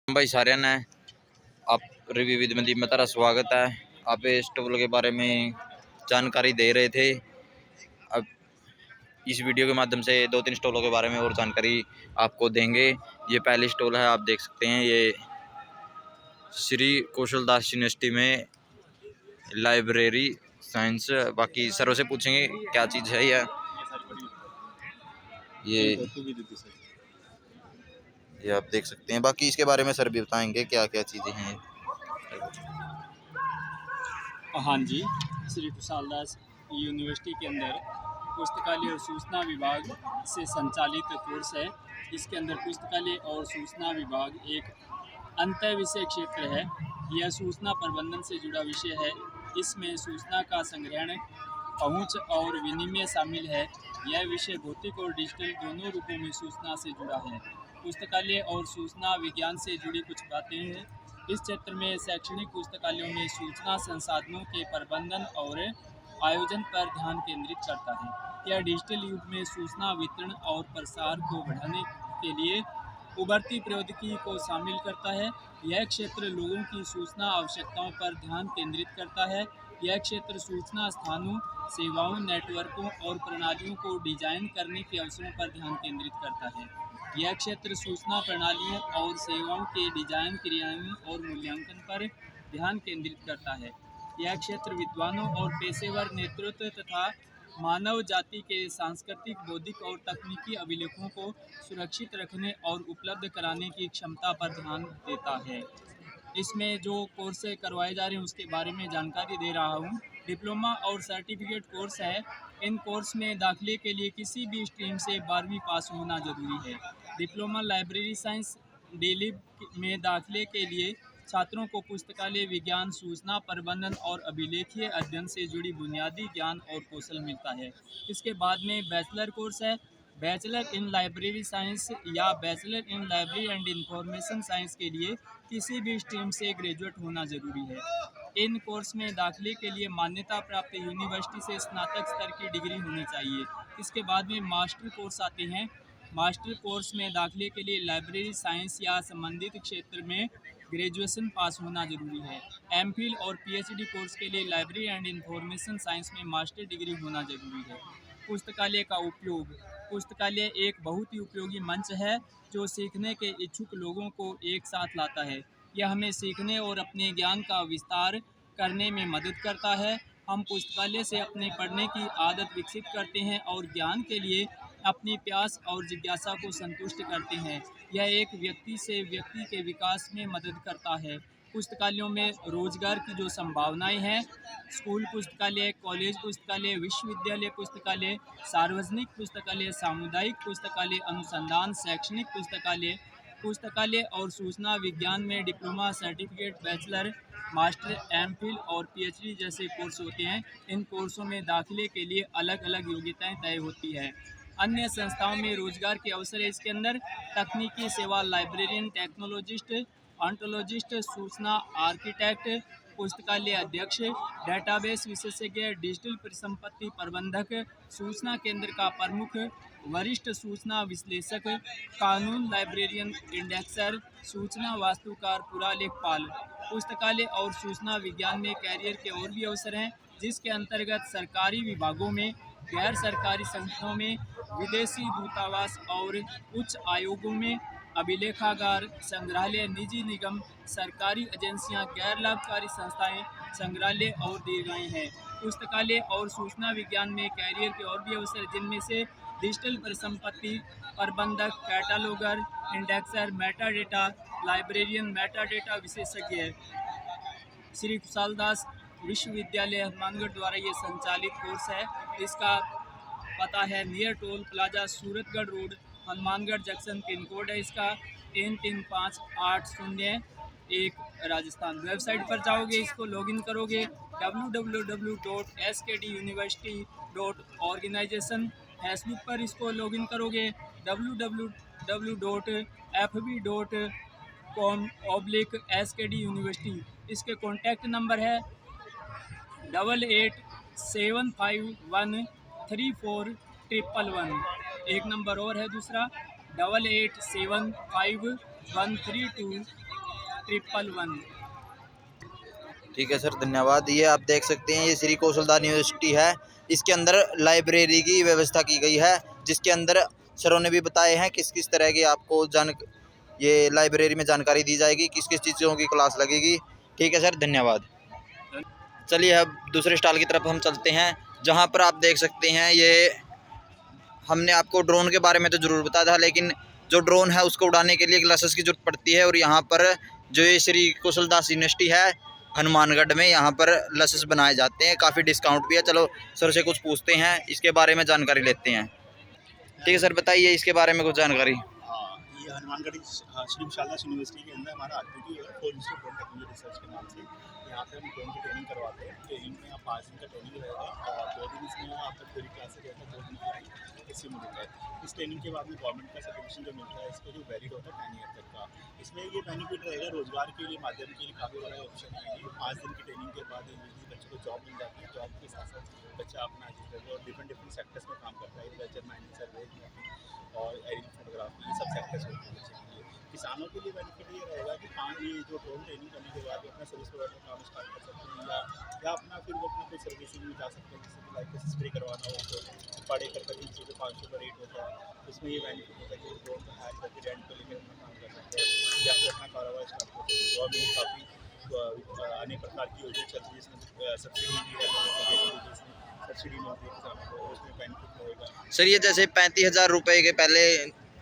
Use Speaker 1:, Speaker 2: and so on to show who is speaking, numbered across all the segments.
Speaker 1: भाई सारे ने आप रिव्यू विद मनदीप में तारा स्वागत है। आप इस स्टॉल के बारे में जानकारी दे रहे थे। अब इस वीडियो के माध्यम से 2-3 स्टॉलों के बारे में और जानकारी आपको देंगे। ये पहली स्टॉल है, आप देख सकते हैं, ये श्री कौशल दास यूनिवर्सिटी में लाइब्रेरी साइंस। बाकी सरों से पूछेंगे क्या चीज़ है ये आप देख सकते हैं। बाकी इसके बारे में सर भी बताएंगे क्या क्या चीज़ें हैं।
Speaker 2: हाँ जी, श्री कुशाल दास यूनिवर्सिटी के अंदर पुस्तकालय और सूचना विभाग से संचालित कोर्स है। इसके अंदर पुस्तकालय और सूचना विभाग एक अंतः विषय क्षेत्र है। यह सूचना प्रबंधन से जुड़ा विषय है। इसमें सूचना का संग्रहण, पहुंच और विनिमय शामिल है। यह विषय भौतिक और डिजिटल दोनों रूपों में सूचना से जुड़ा है। पुस्तकालय और सूचना विज्ञान से जुड़ी कुछ बातें हैं। इस क्षेत्र में शैक्षणिक पुस्तकालयों में सूचना संसाधनों के प्रबंधन और आयोजन पर ध्यान केंद्रित करता है। यह डिजिटल युग में सूचना वितरण और प्रसार को बढ़ाने के लिए उभरती प्रौद्योगिकी को शामिल करता है। यह क्षेत्र लोगों की सूचना आवश्यकताओं पर ध्यान केंद्रित करता है। यह क्षेत्र सूचना स्थानों, सेवाओं, नेटवर्कों और प्रणालियों को डिजाइन करने के अवसरों पर ध्यान केंद्रित करता है। यह क्षेत्र सूचना प्रणालियों और सेवाओं के डिजाइन, क्रियान्वयन और मूल्यांकन पर ध्यान केंद्रित करता है। यह क्षेत्र विद्वानों और पेशेवर नेतृत्व तथा मानव जाति के सांस्कृतिक, बौद्धिक और तकनीकी अभिलेखों को सुरक्षित रखने और उपलब्ध कराने की क्षमता पर ध्यान देता है। इसमें जो कोर्स करवाए जा रहे हैं उसके बारे में जानकारी दे रहा हूँ। डिप्लोमा और सर्टिफिकेट कोर्स है। इन कोर्स में दाखिले के लिए किसी भी स्ट्रीम से 12वीं पास होना जरूरी है। डिप्लोमा लाइब्रेरी साइंस डीलिब में दाखिले के लिए छात्रों को पुस्तकालय विज्ञान, सूचना प्रबंधन और अभिलेखीय अध्ययन से जुड़ी बुनियादी ज्ञान और कौशल मिलता है। इसके बाद में बैचलर कोर्स है। बैचलर इन लाइब्रेरी साइंस या bachelor in library and information science के लिए किसी भी स्ट्रीम से ग्रेजुएट होना जरूरी है। इन कोर्स में दाखिले के लिए मान्यता प्राप्त यूनिवर्सिटी से स्नातक स्तर की डिग्री होनी चाहिए। इसके बाद में मास्टर कोर्स आते हैं। मास्टर कोर्स में दाखिले के लिए लाइब्रेरी साइंस या संबंधित क्षेत्र में ग्रेजुएशन पास होना जरूरी है। एमफिल और पीएचडी कोर्स के लिए लाइब्रेरी एंड इंफॉर्मेशन साइंस में मास्टर डिग्री होना जरूरी है। पुस्तकालय का उपयोग। पुस्तकालय एक बहुत ही उपयोगी मंच है जो सीखने के इच्छुक लोगों को एक साथ लाता है। यह हमें सीखने और अपने ज्ञान का विस्तार करने में मदद करता है। हम पुस्तकालय से अपने पढ़ने की आदत विकसित करते हैं और ज्ञान के लिए अपनी प्यास और जिज्ञासा को संतुष्ट करते हैं। यह एक व्यक्ति से व्यक्ति के विकास में मदद करता है। पुस्तकालयों में रोजगार की जो संभावनाएं हैं, स्कूल पुस्तकालय, कॉलेज पुस्तकालय, विश्वविद्यालय पुस्तकालय, सार्वजनिक पुस्तकालय, सामुदायिक पुस्तकालय, अनुसंधान, शैक्षणिक पुस्तकालय, पुस्तकालय और सूचना विज्ञान में diploma, certificate, bachelor, master, MPhil और पीएचडी जैसे कोर्स होते हैं। इन कोर्सों में दाखिले के लिए अलग अलग योग्यताएं तय होती है। अन्य संस्थाओं में रोजगार के अवसर है इसके अंदर। तकनीकी सेवा, लाइब्रेरियन, टेक्नोलॉजिस्ट, ऑन्टोलॉजिस्ट, सूचना आर्किटेक्ट, पुस्तकालय अध्यक्ष, डेटाबेस विशेषज्ञ, डिजिटल परिसंपत्ति प्रबंधक, सूचना केंद्र का प्रमुख, वरिष्ठ सूचना विश्लेषक, कानून लाइब्रेरियन, इंडेक्सर, सूचना वास्तुकार, पुरालेखपाल। पुस्तकालय और सूचना विज्ञान में कैरियर के और भी अवसर हैं, जिसके अंतर्गत सरकारी विभागों में, गैर सरकारी संगठनों में, विदेशी दूतावास और उच्च आयोगों में, अभिलेखागार, संग्रहालय, निजी निगम, सरकारी एजेंसियां, गैर लाभकारी संस्थाएं, संग्रहालय और दीर्घाएं हैं। पुस्तकालय और सूचना विज्ञान में कैरियर के और भी अवसर, जिनमें से डिजिटल परिसंपत्ति प्रबंधक, cataloguer, indexer, metadata librarian, metadata विशेषज्ञ है। श्री कुशाल दास विश्वविद्यालय हनुमानगढ़ द्वारा ये संचालित कोर्स है। इसका पता है near toll plaza, Suratgarh road, Hanumangarh junction. Pin code है इसका 335801, राजस्थान। वेबसाइट पर जाओगे, इसको लॉगिन करोगे www.skduniversity.organization। फेसबुक पर इसको लॉगिन करोगे www.fb.com/skduniversity। इसके कॉन्टैक्ट नंबर है 8875134111। एक नंबर और है दूसरा 88751321 111।
Speaker 1: ठीक है सर, धन्यवाद। ये आप देख सकते हैं, ये श्री कौशलदास यूनिवर्सिटी है। इसके अंदर लाइब्रेरी की व्यवस्था की गई है, जिसके अंदर सरों ने भी बताए हैं किस किस तरह की आपको ये लाइब्रेरी में जानकारी दी जाएगी, किस किस चीज़ों की क्लास लगेगी। ठीक है सर, धन्यवाद। चलिए अब दूसरे स्टॉल की तरफ हम चलते हैं, जहाँ पर आप देख सकते हैं ये हमने आपको ड्रोन के बारे में तो ज़रूर बताया था, लेकिन जो ड्रोन है उसको उड़ाने के लिए ग्लासेस की ज़रूरत पड़ती है। और यहाँ पर जो ये श्री कौशलदास यूनिवर्सिटी है हनुमानगढ़ में, यहाँ पर लसेस बनाए जाते हैं, काफ़ी डिस्काउंट भी है। चलो सर से कुछ पूछते हैं, इसके बारे में जानकारी लेते हैं। ठीक है सर, बताइए इसके बारे में कुछ जानकारी।
Speaker 3: ये हनुमानगढ़ श्री विशालदास यूनिवर्सिटी के अंदर हमारा आरटीटी है, four institute for technology research के नाम से। यहाँ पे हम ड्रोन की ट्रेनिंग करवाते हैं। ट्रेनिंग में आप 5 दिन का ट्रेनिंग रहेगा और 2 दिन इसमें आपका थ्योरी क्लासेस रहता है, 2 दिन की इसी में होता है। इस ट्रेनिंग के बाद में गवर्नमेंट का सर्टिफिकेशन जो मिलता है, इसका जो वैलिड होता है 10 ईयर तक का। इसमें ये बेनिफिट रहेगा रोजगार के लिए, माध्यम के लिए काफ़ी बड़ा ऑप्शन है। ये 5 दिन की ट्रेनिंग के बाद बच्चे को जॉब मिल जाती है। जॉब के साथ साथ बच्चा अपना और डिफरेंट सेक्टर्स में काम करता है, एग्रीकल्चर, माइनिंग, सर्वे और एडिटिंग, फोटोग्राफी, ये सब सेक्टर्स होते हैं बच्चे के लिए। किसानों के लिए बेनिफिट ये रहेगा कि ये जो ड्रोन ट्रेनिंग करने के बाद अपना सर्विस प्रोवाइडर का काम स्टार्ट कर सकते हैं, या अपना फिर वो अपना कोई सर्विसिंग में जा सकते हैं, जैसे कि लाइक स्प्रे करवाना हो तो बड़े कर 500 का रेट होता है। उसमें ये बेनिफिट होता है कि ड्रोन को हायर करके रेंट पर लेकर अपना काम कर सकते हैं, या फिर अपना कारोबार स्टार्ट कर सकते हैं। गवर्नमेंट काफ़ी अनेक प्रकार की योजना चल रही है, इसमें सब्सिडी भी है लोगों को देने के लिए, सब्सिडी मिलती है किसानों को, उसमें बेनिफिट रहेगा।
Speaker 1: सर ये जैसे 35,000 रुपये के पहले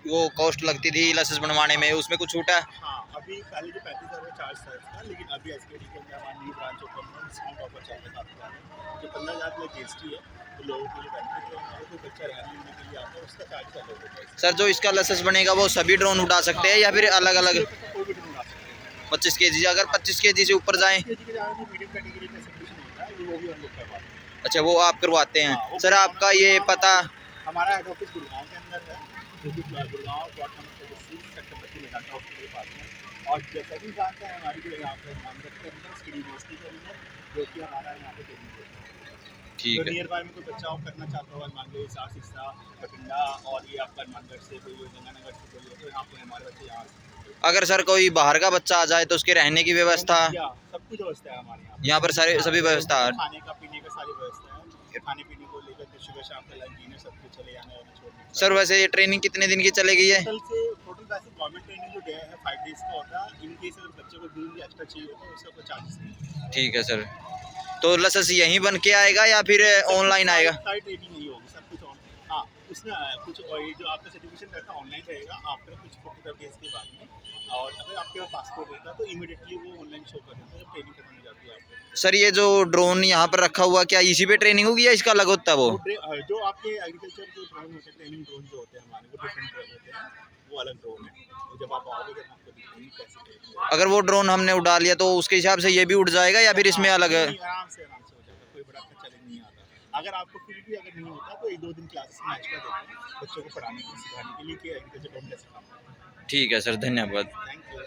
Speaker 1: वो कॉस्ट लगती थी लाइसेंस बनवाने में, उसमें कुछ छूट है?
Speaker 3: हाँ, अभी पहले जो 35,000 का चार्ज था, लेकिन अभी एसकेडी के अंदर हमारी न्यू ब्रांच ओपन है, डिस्काउंट ऑफर चल रहा है काफ़ी ज़्यादा। जो 15,000 का जीएसटी है, तो लोगों के लिए बेनिफिट है। और कोई बच्चा रहने के लिए आता है, उसका चार्ज अलग होता है।
Speaker 1: सर जो इसका लाइसेंस बनेगा वो सभी ड्रोन उड़ा सकते हैं या फिर अलग अलग?
Speaker 3: कोई भी ड्रोन आ सकते हैं।
Speaker 1: 25 kg, अगर 25 kg से ऊपर जाएं?
Speaker 3: केजी के ज़्यादा जो मीडियम कैटेगरी का सर्विस होता है, वो भी हम लोग करवाते हैं।
Speaker 1: अच्छा, वो आप करवाते हैं।
Speaker 3: हाँ,
Speaker 1: सर आपका ये पता?
Speaker 3: हमारा हेड ऑफिस गुड़गांव के अंदर है, जो कि Gurgaon plot number 36 sector 32 Medanta hospital के पास में। और जैसा कि जानते हैं हमारी जो यहाँ पर हनुमानगढ़ के अंदर श्री यूनिवर्सिटी के अंदर, जो कि हमारा यहाँ पे ट्रेनिंग होता है।
Speaker 1: ठीक
Speaker 3: तो
Speaker 1: है।
Speaker 3: नियर बाय में कोई बच्चा करना चाहता हो हनुमानगढ़, सार सिरसा, बठिंडा, और ये आपका हनुमानगढ़ से कोई गंगानगर से कोई हो, तो यहाँ पे हमारे बच्चे यहाँ
Speaker 1: अगर सर कोई बाहर का बच्चा आ जाए तो उसके रहने की व्यवस्था?
Speaker 3: सब कुछ व्यवस्था है हमारे
Speaker 1: यहाँ पर सारे सभी व्यवस्था है?
Speaker 3: खाने का पीने का सारी व्यवस्था है। खाने पीने को लेकर सुबह शाम का लंच डिनर सब कुछ चले जाने और छोड़ने।
Speaker 1: सर वैसे ये ट्रेनिंग कितने दिन की चलेगी है?
Speaker 3: टोटल वैसे गवर्नमेंट ट्रेनिंग जो डे है 5 डेज का होता है। इन केस अगर बच्चे को 2 दिन एक्स्ट्रा चाहिए होता है, उसका कोई चार्जेस नहीं।
Speaker 1: ठीक है सर, तो लाइसेंस यहीं बन के आएगा या फिर ऑनलाइन आएगा?
Speaker 3: सारी ट्रेनिंग नहीं होगी, सब कुछ हाँ उसमें कुछ ये जो आपका सर्टिफिकेशन रहता है ऑनलाइन रहेगा आफ्टर कुछ 45 डेज के बाद में। और अगर आपके पास पासपोर्ट होता है तो इमीडिएटली वो ऑनलाइन शो कर देता है, ट्रेनिंग खत्म हो जाती है आपको।
Speaker 1: सर ये जो ड्रोन यहाँ पर रखा हुआ, क्या इसी पे ट्रेनिंग होगी या इसका अलग होता है वो?
Speaker 3: जो आपके एग्रीकल्चर के ड्रोन होते हैं, ट्रेनिंग ड्रोन जो होते हैं हमारे, वो डिफरेंट ड्रोन होते हैं, वो अलग ड्रोन है। तो जब आप आओगे जब आपको दिखाएंगे कैसे ट्रेनिंग।
Speaker 1: अगर वो ड्रोन हमने उड़ा लिया तो उसके हिसाब से ये भी उड़ जाएगा या फिर इसमें अलग है?
Speaker 3: आराम से हो जाएगा, कोई बड़ा चैलेंज नहीं आता। अगर आपको फिर भी अगर नहीं होता तो 1-2 दिन क्लासेस में एक्स्ट्रा देते हैं बच्चों को पढ़ाने की, सिखाने के लिए कि एग्रीकल्चर ड्रोन कैसे काम करता है।
Speaker 1: ठीक है सर, धन्यवाद।
Speaker 3: Thank you.